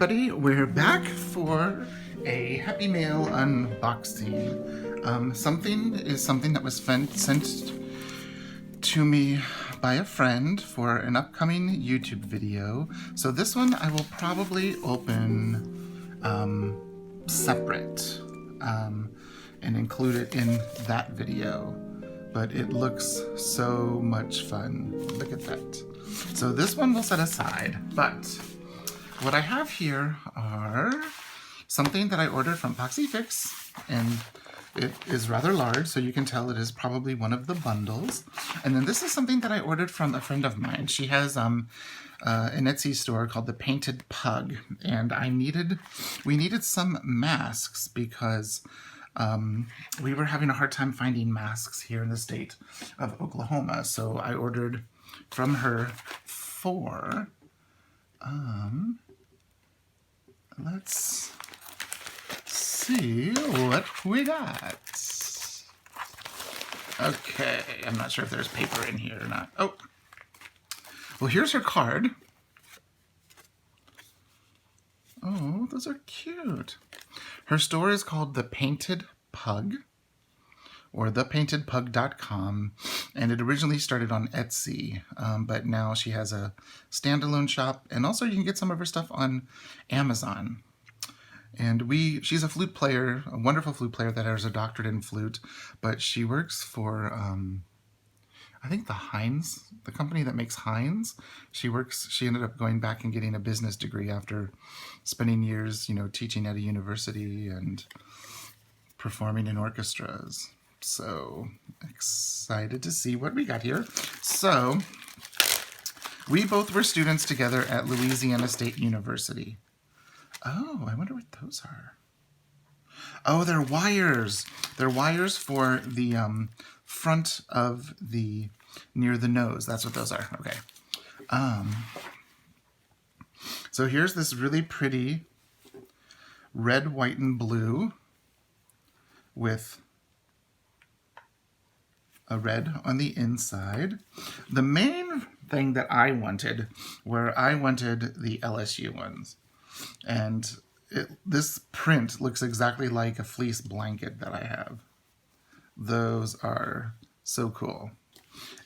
everybody, we're back for a Happy Mail unboxing. Something that was sent to me by a friend for an upcoming YouTube video. So this one I will probably open separate and include it in that video. But it looks so much fun. Look at that. So this one we'll set aside, but what I have here are something that I ordered from Poxyfix, and it is rather large, so you can tell it is probably one of the bundles. And then this is something that I ordered from a friend of mine. She has an Etsy store called The Painted Pug, and we needed some masks because we were having a hard time finding masks here in the state of Oklahoma. So I ordered from her 4. Let's see what we got. Okay, I'm not sure if there's paper in here or not. Oh, well, here's her card. Oh, those are cute. Her store is called The Painted Pug, or thepaintedpug.com, and it originally started on Etsy, but now she has a standalone shop, and also you can get some of her stuff on Amazon. And she's a flute player, a wonderful flute player that has a doctorate in flute, but she works for, I think the company that makes Heinz. She ended up going back and getting a business degree after spending years, teaching at a university and performing in orchestras. So excited to see what we got here. So we both were students together at Louisiana State University. Oh, I wonder what those are. Oh, they're wires. They're wires for the front of near the nose. That's what those are. Okay. So here's this really pretty red, white, and blue with a red on the inside. The main thing that I wanted the LSU ones. And this print looks exactly like a fleece blanket that I have. Those are so cool.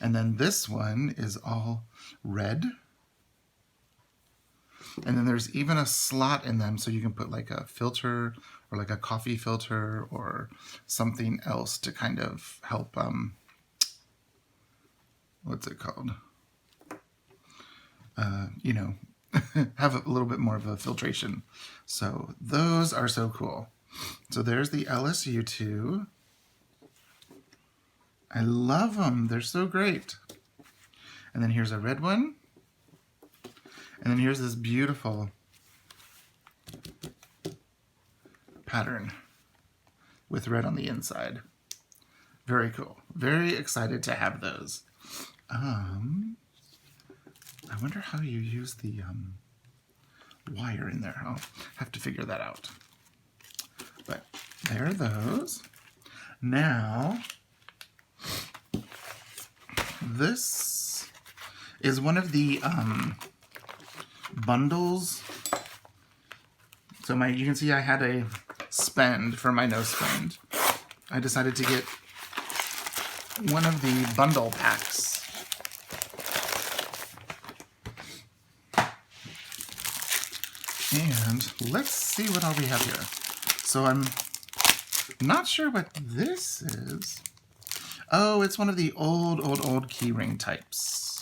And then this one is all red. And then there's even a slot in them so you can put like a filter or like a coffee filter or something else to kind of help, what's it called? Have a little bit more of a filtration. So those are so cool. So there's the LSU 2. I love them. They're so great. And then here's a red one. And then here's this beautiful pattern with red on the inside. Very cool. Very excited to have those. I wonder how you use the wire in there. I'll have to figure that out. But there are those. Now, this is one of the bundles. So you can see I had a spend for my no spend. I decided to get one of the bundle packs. And let's see what all we have here. So I'm not sure what this is. Oh, it's one of the old keyring types.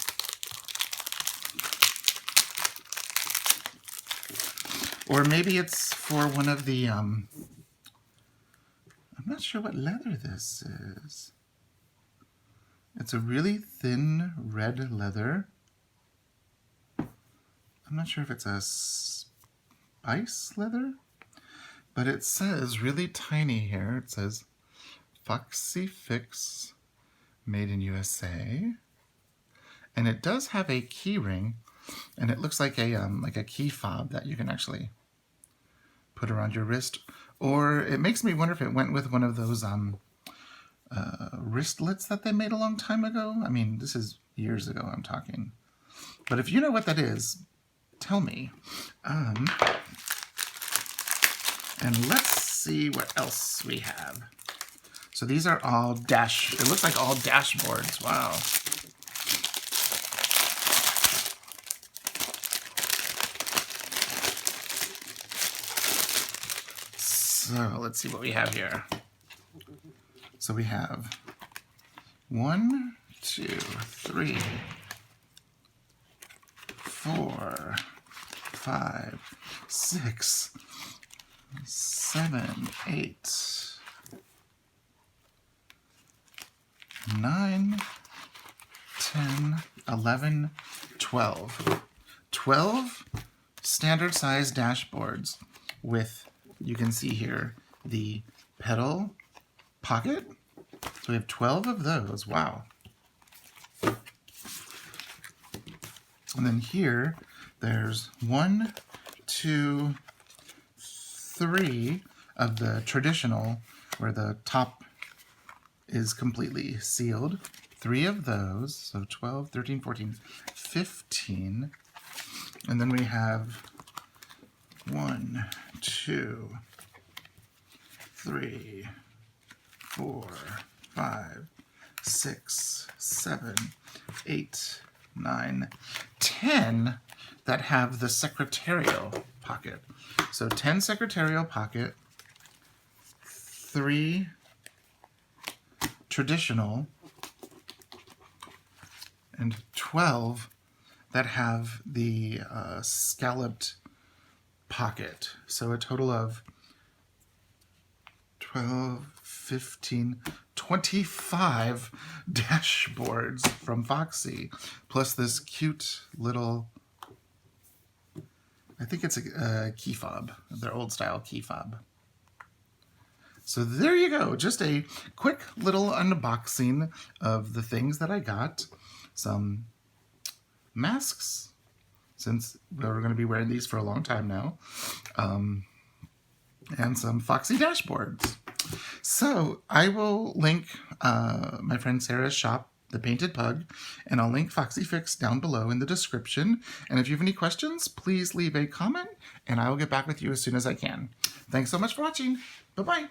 Or maybe it's for one of the, I'm not sure what leather this is. It's a really thin red leather. I'm not sure if it's a spice leather, but it says really tiny here. It says Poxyfix made in USA, and it does have a key ring, and it looks like a key fob that you can actually put around your wrist. Or it makes me wonder if it went with one of those wristlets that they made a long time ago. I mean, this is years ago I'm talking, but if you know what that is, tell me. And let's see what else we have. So these are all it looks like all dashboards. Wow. So let's see what we have here. So we have 1, 2, 3, 4, 5, 6, 7, 8, 9, 10, 11, 12. 12 standard size dashboards with, you can see here, the pedal pocket. So we have 12 of those. Wow. And then here, there's 1, 2, 3 of the traditional, where the top is completely sealed. 3 of those, so 12, 13, 14, 15. And then we have 1, 2, 3, 4, 5, 6, 7, 8, 9, 10 that have the secretarial pocket. So 10 secretarial pocket, 3 traditional, and 12 that have the scalloped pocket. So a total of 12, 15, 25 dashboards from Foxy, plus this cute little, I think it's a key fob, their old style key fob. So there you go, just a quick little unboxing of the things that I got. Some masks, since we're going to be wearing these for a long time now, and some Foxy dashboards. So I will link my friend Sarah's shop, The Painted Pug, and I'll link Foxy Fix down below in the description. And if you have any questions, please leave a comment, and I will get back with you as soon as I can. Thanks so much for watching. Bye-bye.